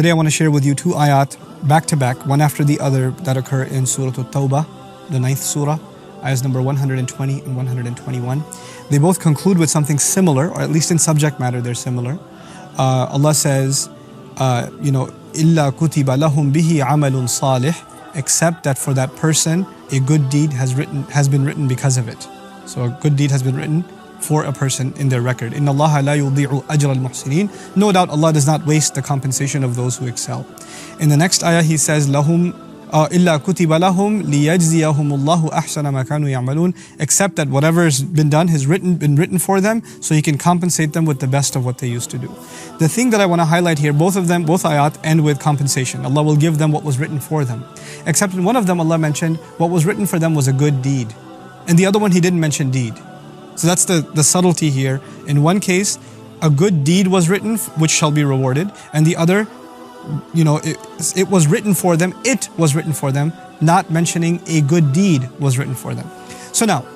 Today I want to share with you two ayat back to back, one after the other, that occur in Surah At-Tawbah, the 9th surah, ayahs number 120 and 121. They both conclude with something similar, or at least in subject matter they're similar. Allah says, إِلَّا كُتِبَ لَهُمْ بِهِ عَمَلٌ صَالِحٌ, except that for that person a good deed has been written because of it. So a good deed has been written for a person in their record. إِنَّ اللَّهَ لَا يُضِيعُ أَجْرَ الْمُحْسِنِينَ. No doubt Allah does not waste the compensation of those who excel. In the next ayah He says, لَهُمْ إِلَّا كُتِبَ لَهُمْ لِيَجْزِيَهُمُ اللَّهُ أَحْسَنَ مَا كَانُوا يَعْمَلُونَ, except that whatever has been done has been written for them, so He can compensate them with the best of what they used to do. The thing that I want to highlight here, both ayat end with compensation. Allah will give them what was written for them. Except in one of them Allah mentioned what was written for them was a good deed. And the other one He didn't mention deed. So that's the subtlety here. In one case, a good deed was written which shall be rewarded, and the other, it was written for them, not mentioning a good deed was written for them. So now,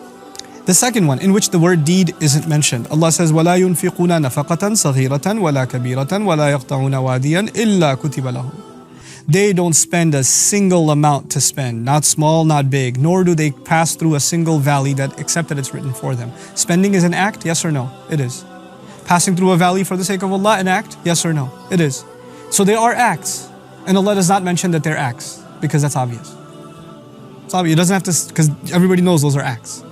the second one, in which the word deed isn't mentioned, Allah says, وَلَا يُنْفِقُونَ نَفَقَةً صَغِيرَةً وَلَا كَبِيرَةً وَلَا يَقْطَعُونَ وَادِيًا إِلَّا كُتِبَ لَهُمْ. They don't spend a single amount to spend, not small, not big, nor do they pass through a single valley except that it's written for them. Spending is an act, yes or no? It is. Passing through a valley for the sake of Allah, an act, yes or no? It is. So they are acts, and Allah does not mention that they're acts, because that's obvious. It's obvious, it doesn't have to, because everybody knows those are acts.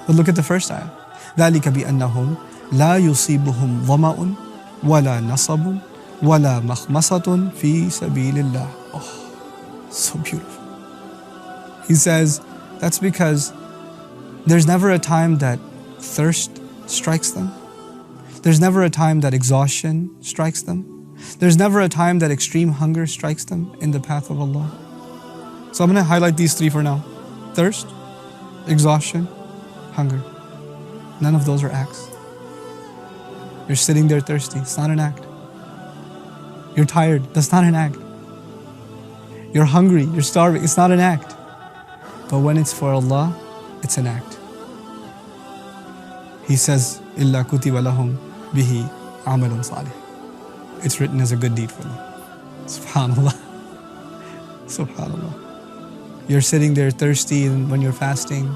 But look at the first ayah. ذَلِكَ بِأَنَّهُمْ لَا يُصِيبُهُمْ ظَمَأٌ وَلَا نَصَبٌ وَلَا مَخْمَصَةٌ فِي سَبِيلِ اللَّهِ. Oh, so beautiful. He says, that's because there's never a time that thirst strikes them. There's never a time that exhaustion strikes them. There's never a time that extreme hunger strikes them in the path of Allah. So I'm going to highlight these three for now. Thirst, exhaustion, hunger. None of those are acts. You're sitting there thirsty. It's not an act. You're tired. That's not an act. You're hungry. You're starving. It's not an act. But when it's for Allah, it's an act. He says, إِلَّا كُتِبَ لَهُمْ بِهِ عَمَلٌ صَالِحٌ. It's written as a good deed for them. SubhanAllah. SubhanAllah. You're sitting there thirsty, and when you're fasting,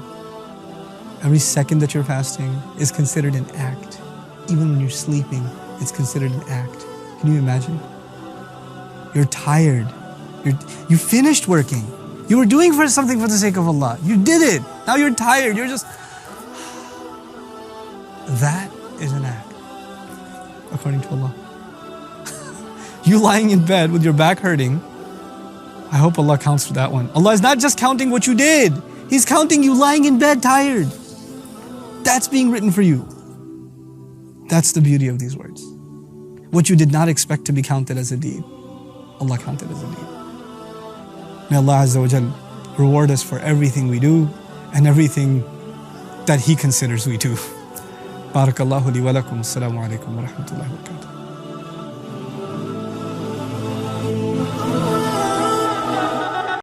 every second that you're fasting is considered an act. Even when you're sleeping, it's considered an act. Can you imagine? You're tired. You finished working. You were doing something for the sake of Allah. You did it. Now you're tired. You're just... That is an act, according to Allah. You lying in bed with your back hurting, I hope Allah counts for that one. Allah is not just counting what you did. He's counting you lying in bed tired. That's being written for you. That's the beauty of these words. What you did not expect to be counted as a deed, Allah counted as a deed. May Allah Azza wa Jal reward us for everything we do and everything that He considers we do. Barakallahu li wa lakum. Assalamu alaikum wa rahmatullahi wa barakatuh.